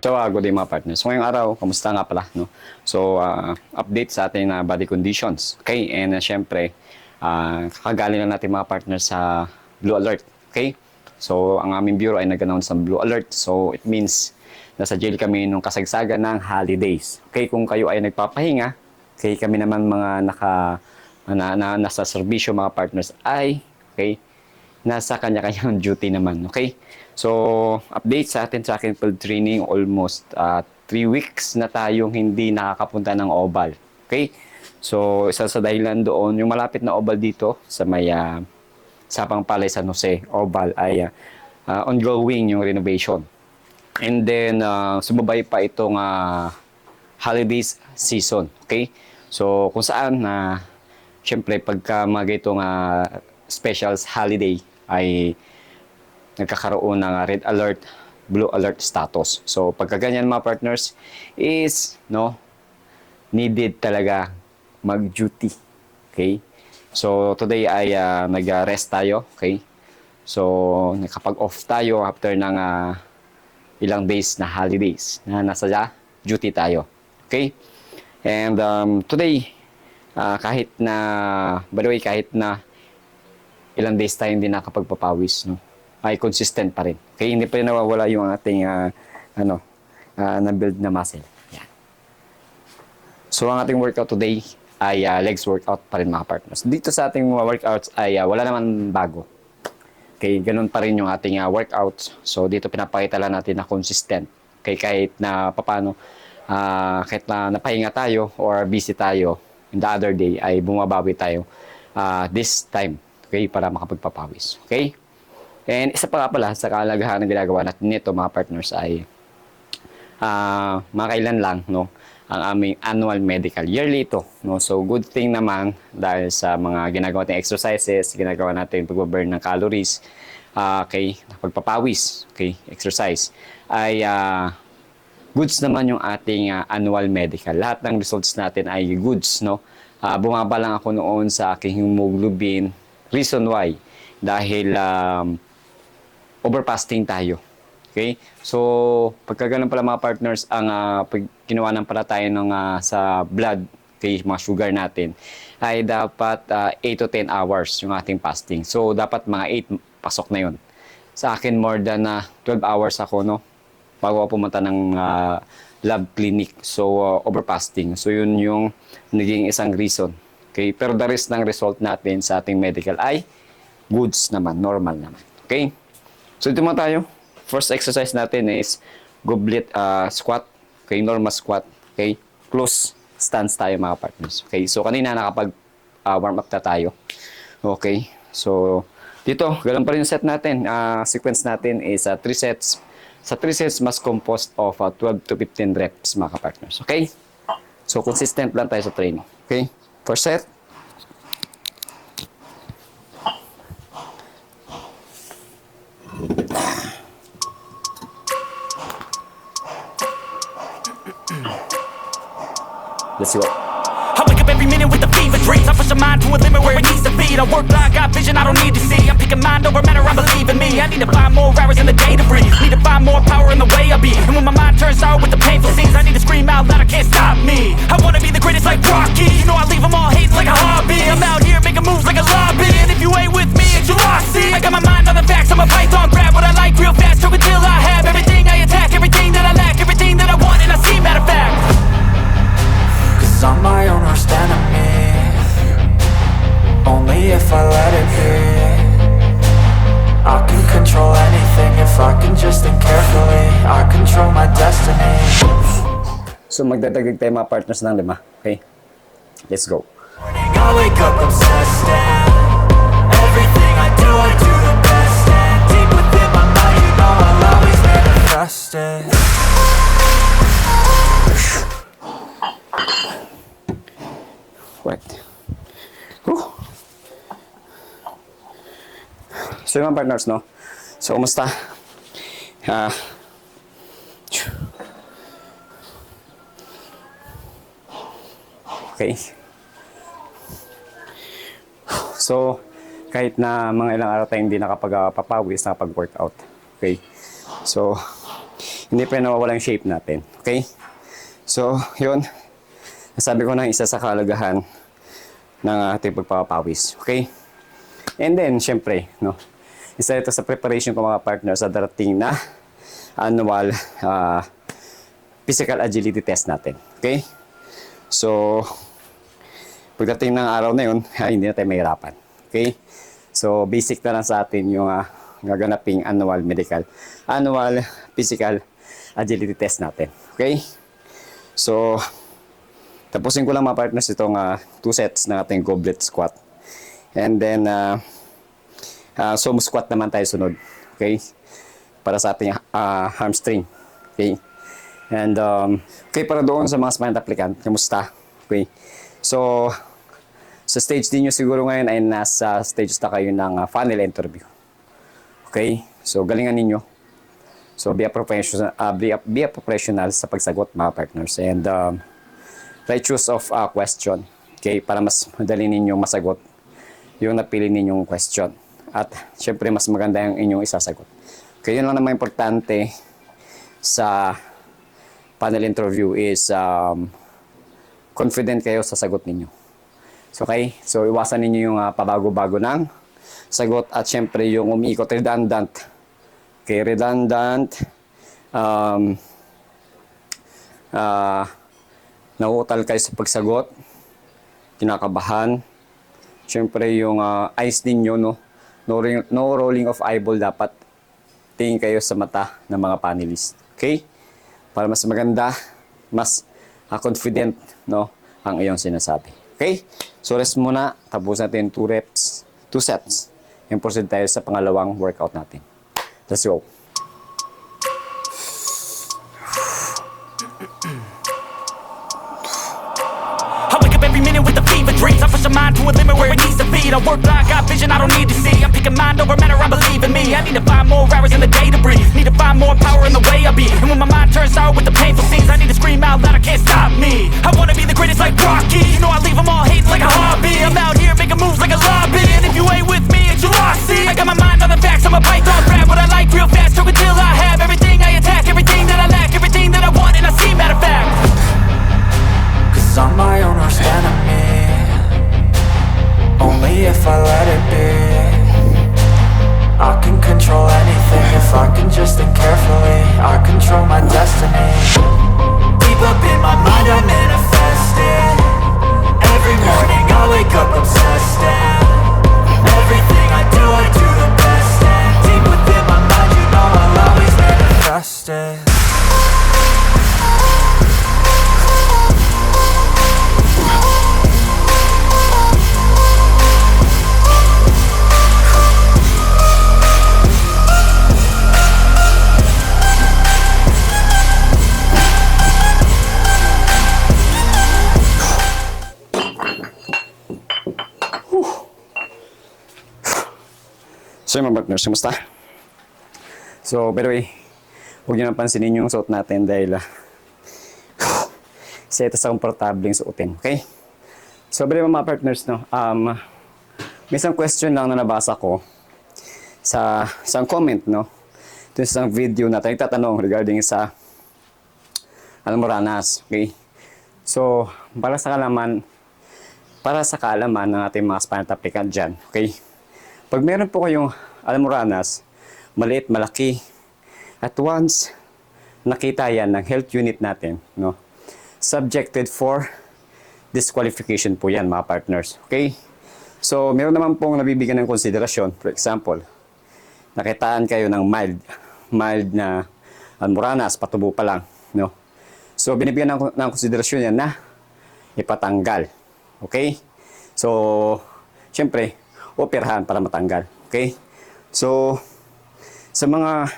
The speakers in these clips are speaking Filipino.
So, good day mga partners. So, ngayong araw, kamusta nga pala, no? So, update sa ating body conditions. Okay, and syempre, kakagaling lang natin mga partners sa Blue Alert. Okay? So, ang aming bureau ay nag-announce ng Blue Alert. So, it means nasa jail kami nung kasagsagan ng holidays. Okay, kung kayo ay nagpapahinga, okay, kami naman mga nasa serbisyo mga partners ay, okay, nasa kanya-kanyang duty naman. Okay? So, update sa atin sa akin field training, almost 3 weeks na tayong hindi nakakapunta ng oval. Okay? So, isa sa dahilan doon, yung malapit na oval dito sa may Sapang Palay San Jose oval ay ongoing yung renovation. And then, sumabay pa itong holidays season. Okay? So, kung saan syempre, pagka mga itong specials holiday ay nagkakaroon ng red alert, blue alert status. So, pagka ganyan mga partners is, needed talaga mag-duty. Okay? So, today ay nag-rest tayo. Okay? So, nakapag-off tayo after ng ilang days na holidays na nasa duty tayo. Okay? And today, kahit na ilang days tayo hindi nakapagpapawis, no? Ay consistent pa rin. Kaya hindi pa rin nawawala yung ating na-build na muscle. Yan. So, ang ating workout today ay legs workout pa rin mga partners. Dito sa ating workouts ay wala naman bago. Okay, ganun pa rin yung ating workouts. So, dito pinapakita lang natin na consistent. Okay, kahit na paano, kahit na napahinga tayo or busy tayo, in the other day ay bumabawi tayo this time. Okay, para makapagpapawis. Okay? And isa pa nga pala sa kahalagahan ng ginagawa natin nito mga partners ay makailan lang, no, ang aming annual medical. Yearly ito, no? So good thing naman dahil sa mga ginagawa nating exercises, ginagawa natin pag-burn ng calories, okay, pagpapawis, okay, exercise, ay goods naman yung ating annual medical. Lahat ng results natin ay goods, no? Bumaba lang ako noon sa aking hemoglobin. Reason why? Dahil overfasting tayo. Okay? So, pagka ganun pala mga partners, ang pag ginawa ng pala tayo ng, sa blood, okay, mga sugar natin, ay dapat 8 to 10 hours yung ating fasting. So, dapat mga 8 pasok na yun. Sa akin, more than 12 hours ako, no? Bago ako pumunta ng lab clinic. So, overfasting. So, yun yung naging isang reason. Okay? Pero the rest ng result natin sa ating medical ay goods naman, normal naman. Okay? So, ito mga tayo. First exercise natin is goblet squat. Okay? Normal squat. Okay? Close stance tayo mga partners. Okay? So, kanina nakapag warm up na tayo. Okay? So, dito, ganun pa rin yung set natin. Sequence natin is 3 sets. Sa 3 sets, mas composed of 12 to 15 reps, mga partners. Okay? So, consistent lang tayo sa training. Okay? First set. Let's go. I wake up every minute with the fever dreams. I push my mind to a limit where it needs to be. I work blind, got vision I don't need to see. I'm picking mind over matter, I believe in me. I need to find more hours in the day to breathe. Need to find more power in the way I be. And when my mind turns sour with the painful scenes, I need to scream out loud, I can't stop me. I wanna be the greatest like Rocky. You know I leave them all hating like a hobby. I'm out here making moves like a lobby. And if you ain't with me, it's your loss. See, I got my mind on the facts, I'm a python. Grab what I like real fast, choke until I have everything I attack, everything that I lack, everything that I want, and I see, matter of fact. I'm my own worst enemy. Only if I let it be. I can control anything if I can just think carefully. I control my destiny. So, magdadagdag tayo mga partners ng 5. Okay? Let's go. I wake up obsessed and everything I do the best. And deep within my mind, you know I'll always manifest it. Right. So yung mga partners, no? So, kumusta? Okay. So, kahit na mga ilang araw tayong hindi nakapag-papawis, nakapag-workout. Okay. So, hindi pa rin nawawala yung shape natin. Okay? So, yun. Nasabi ko na isa sa kahalagahan ng ating pagpapawis. Okay? And then, syempre, no, isa ito sa preparation ko mga partner sa darating na annual physical agility test natin. Okay? So, pagdating ng araw na yun, hindi na tayo mahirapan. Okay? So, basic na lang sa atin yung gaganaping annual physical agility test natin. Okay? So, tapusin ko lang mga partners itong 2 sets ng ating goblet squat. And then, sumo squat naman tayo sunod. Okay? Para sa ating hamstring. Okay? And, okay, para doon sa mga spine applicant, kamusta? Okay? So, sa stage din nyo siguro ngayon ay nasa stage na kayo ng funnel interview. Okay? So, galingan ninyo. So, be a professional sa pagsagot mga partners. And, right choice of question. Okay? Para mas madali ninyong masagot yung napili ninyong question. At, syempre, mas maganda yung inyong isasagot. Okay, yun lang naman importante sa panel interview is confident kayo sa sagot ninyo. So, okay? So, iwasan ninyo yung pabago-bago ng sagot at syempre yung umiikot, redundant. Okay, redundant. Nauutal kayo sa pagsagot. Kinakabahan. Syempre yung eyes ninyo, no? No rolling of eyeball dapat. Tingin kayo sa mata ng mga panelists. Okay? Para mas maganda, mas confident, no, ang iyong sinasabi. Okay? So, rest muna. Tapos natin 2 reps, 2 sets. Yung proceed tayo sa pangalawang workout natin. Let's go. I wake up every minute with the fever dreams. I push my mind to a limit where it needs to be. I work blind, got vision I don't need to see. I'm picking mind over matter, I believe in me. I need to find more hours in the day to breathe. Need to find more power in the way I be. And when my mind turns sour with the painful scenes, I need to scream out loud, I can't stop me. I wanna be the greatest like Rocky. You know I leave them all hating like a hobby. I'm out here making moves like a lobby. And if you ain't with me, it's your loss, see. I got my mind on the facts, I'm a python, grab what I like real fast. Stroke until I have everything I attack, everything that I lack, everything that I want, and I see, matter of fact. Cause I'm my own worst enemy. Only if I let it be. I can control anything if I can just think carefully. I control my destiny. Deep up in my mind I manifest it. Every morning I wake up obsessed and everything I do the best. And deep within my mind you know I'll always manifest it. So, mga partners, kumusta? So, by the way, huwag nyo napansinin yung suot natin dahil isa ito sa komportableng suotin, okay? So, by the way, mga partners, no, may isang question lang na nabasa ko sa isang comment, no? Ito isang video na tayo tatanong regarding sa almoranas, okay? So, para sa kaalaman ng ating mga spine applicant dyan, okay? Pag meron po kayong almoranas, maliit, malaki, at once nakita yan ng health unit natin, no? Subjected for disqualification po yan, mga partners. Okay? So, meron naman pong nabibigyan ng konsiderasyon. For example, nakitaan kayo ng mild na almoranas, patubo pa lang, no? So, binibigyan ng konsiderasyon yan na ipatanggal. Okay? So, syempre, operahan para matanggal. Okay? So, sa mga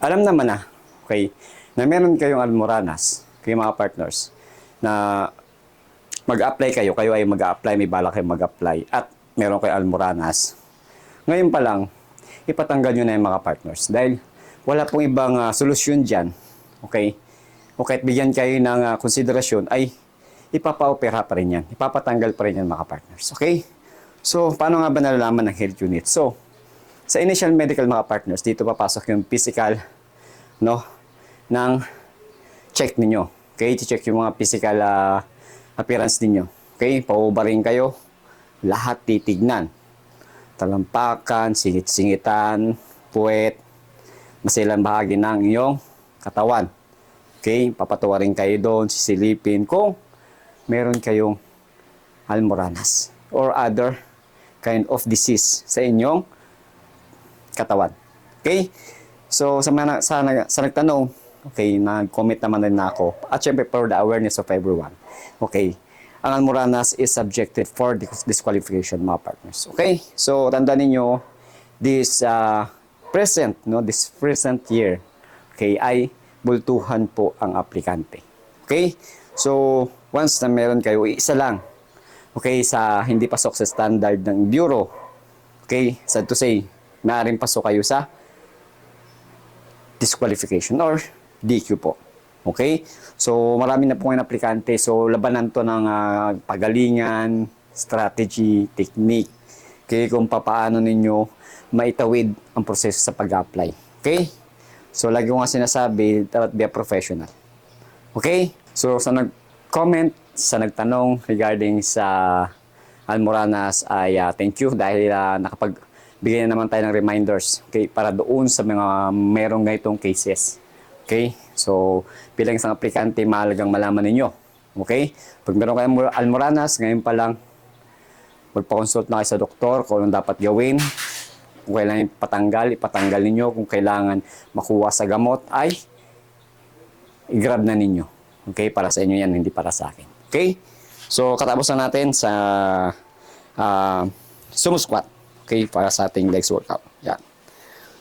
alam naman na, okay, na meron kayong almoranas, kayo mga partners, na mag-apply kayo ay mag-apply, may balak kayo mag-apply, at meron kayo almoranas. Ngayon pa lang, ipatanggal nyo na yung mga partners. Dahil wala pong ibang solusyon dyan, okay? O kahit bigyan kayo ng konsiderasyon, ay ipapa-opera pa rin yan. Ipapatanggal pa rin yan mga partners. Okay? So, paano nga ba nalalaman ng health unit? So, sa initial medical mga partners, dito papasok yung physical, no, ng check ninyo. Okay, check yung mga physical appearance ninyo. Okay, paubarin kayo, lahat titignan. Talampakan, singit-singitan, puwet, masilang bahagi ng iyong katawan. Okay, papatuwarin kayo doon, sisilipin kung meron kayong almoranas or other kind of disease sa inyong katawan. Okay? So, sa nagtanong, okay, nag-comment naman din ako. At syempre, for the awareness of everyone. Okay, ang almoranas is subjected for disqualification, mga partners. Okay? So, tandaan ninyo, this present year, okay, ay bultuhan po ang aplikante. Okay? So, once na meron kayo, isa lang, okay, sa hindi pasok sa standard ng Bureau, okay, sad to say, maaaring pasok kayo sa disqualification or DQ po. Okay? So, marami na po ngayon aplikante. So, labanan to ng pagalingan, strategy, technique. Okay? Kung paano ninyo maitawid ang proseso sa pag-apply. Okay? So, lagi ko nga sinasabi, dapat be a professional. Okay? So, sa nag-comment, sa nagtanong regarding sa almoranas ay thank you dahil nakapagbigay na naman tayo ng reminders, okay, para doon sa mga merong ganitong cases. Okay? So, bilang isang aplikante, mahalagang malaman ninyo. Okay? Pag meron kayong almoranas, ngayon pa lang, magpa-consult na kayo sa doktor kung anong dapat gawin. Kung kailangan ipatanggal ninyo. Kung kailangan makuha sa gamot, ay i-grab na ninyo. Okay? Para sa inyo yan, hindi para sa akin. Okay? So, katapos na natin sa sumo squat. Okay? Para sa ating legs workout. Yan.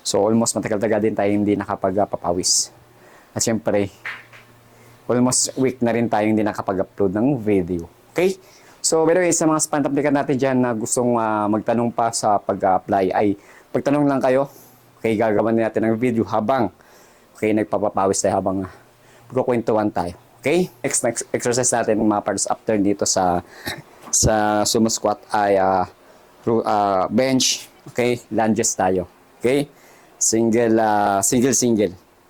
So, almost matagal-tagal din tayo hindi nakapagpapawis. At syempre, almost week na rin tayo hindi nakapag-upload ng video. Okay? So, by the way, sa mga spant applicant natin dyan na gustong magtanong pa sa pag-apply, ay pagtanong lang kayo. Okay, gagawa natin ng video habang nagpapapawis tayo, habang magkukwentuhan tayo. Okay? Next exercise natin mga parts after dito sa sumo squat ay bench. Okay? Lunges tayo. Okay? Single.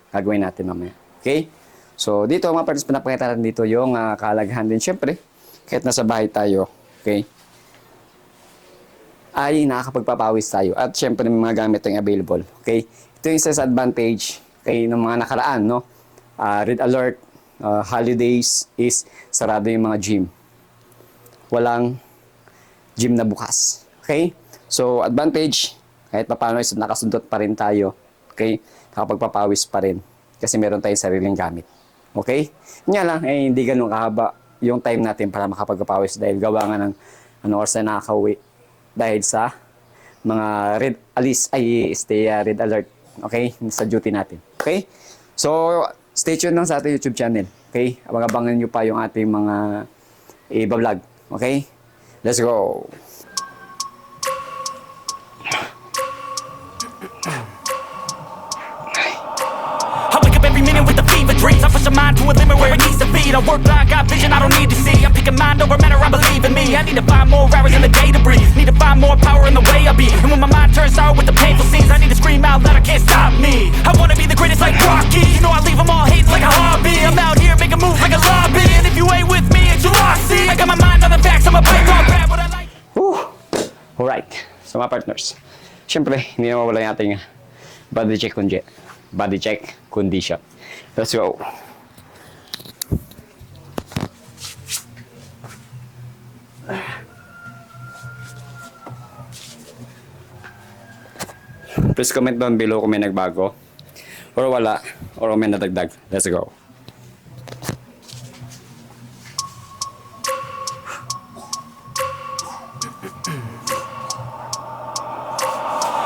Gagawin natin mamaya. Okay? So, dito mga parts, pinapakita natin dito yung kahalagahan din. Siyempre, kahit nasa bahay tayo, okay, ay nakakapagpapawis tayo. At siyempre, may mga gamit yung available. Okay? Ito yung isa sa advantage, okay, ng mga nakaraan, no? Red alert, holidays is sarado yung mga gym. Walang gym na bukas. Okay? So, advantage, kahit pa paano is nakasundot pa rin tayo. Okay? Nakapagpapawis pa rin. Kasi meron tayong sariling gamit. Okay? Nga lang, hindi ganun kahaba yung time natin para makapagpapawis dahil gawa nga ng oras na nakakauwi dahil sa mga red alert. Okay? Sa duty natin. Okay? So, stay tuned lang sa ating YouTube channel. Okay? Abangan nyo pa yung ating mga i-vlog. Okay? Let's go! I wake up every minute with a fever dreams. I push my mind to a limit where it needs to be. I work blind, got vision I don't need to see. I'm picking mind over matter, I believe in me. I need to find more hours in the day to breathe. Need to find more power in the way I be. And when my mind turns sour with the painful scenes, I need to scream out loud, I can't stop me. I wanna be the greatest like Rocky. You know I leave them all hating like a hobby. I'm out here making moves like a lobby. And if you ain't with me, it's your loss. See, I got my mind on the facts, I'm a python, grab what I like. Alright. So mga partners, syempre, hindi na mawala yung ating body check condition. Let's go. Please comment down below kung may nagbago or wala or may nadagdag. Let's go.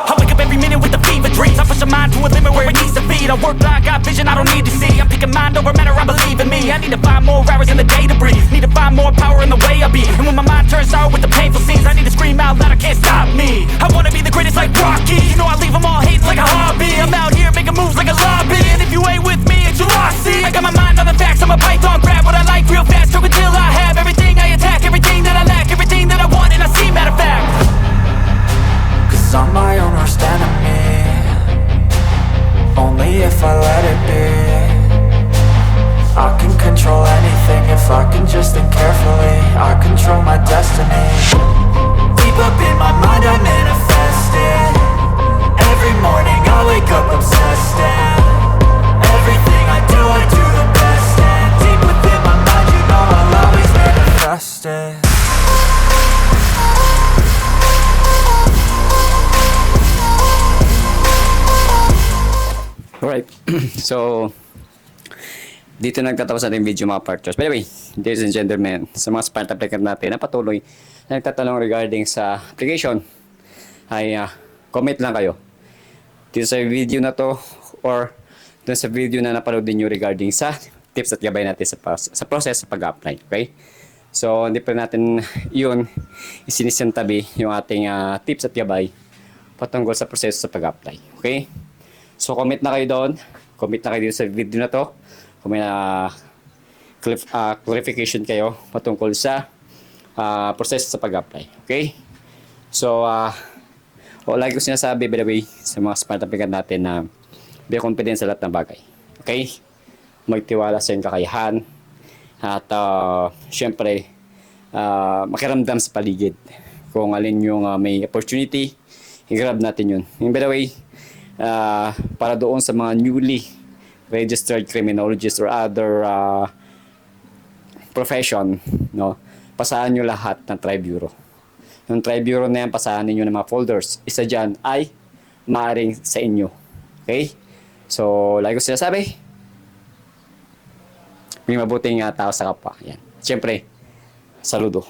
I wake up every minute with the fever dreams. I push my mind to a limit where it needs to be. I work blind, got vision I don't need to see. I'm picking mind over matter, I believe in me. I need to find more hours in the day to breathe. Need to find more power in the way I be. And when my mind turns sour with the painful scenes, I need to scream out loud, I can't stop me. I wanna be the greatest like Rocky. You know I leave them all hating like a hobby. I'm out here making moves like a lobby. And if you ain't with me, it's your loss. See, I got my mind on the facts, I'm a python, grab what I like real fast. Choke until I have everything I attack, everything that I lack, everything that I want, and I see, matter of fact. Cause I'm my own worst enemy. Only if I let it be. control my destiny. Deep up in my mind I manifest it. Every morning I wake up obsessed, and everything I do the best. And deep within my mind, you know I'll always manifest it. Alright. So, dito nagtatapos natin yung video mga partners. By the way, ladies and gentlemen, sa mga smart applicant natin na patuloy na nagtatanong regarding sa application, ay comment lang kayo dito sa video na to or dun sa video na napanood niyo regarding sa tips at gabay natin sa process sa pag-apply. Okay? So, hindi pa natin yun isinisintabi yung ating tips at gabay patungkol sa proseso sa pag-apply. Okay? So, comment na kayo doon. Comment na kayo dito sa video na to. Kung may clarification kayo patungkol sa proseso sa pag-apply. Okay? So, like ko sinasabi, by the way, sa mga smart applicant natin na be confident sa lahat ng bagay. Okay? Magtiwala sa iyong kakayahan. At, syempre, makiramdam sa paligid. Kung alin yung may opportunity, i-grab natin yun. And by the way, para doon sa mga newly registered criminologists or other profession, no, pasahan nyo lahat ng Tri-Bureau. Yung Tri-Bureau na yan, pasahan ninyo ng mga folders. Isa dyan ay maaring sa inyo. Okay? So, like ko sinasabi, may mabuting tao sa kapwa. Yan. Siyempre, saludo.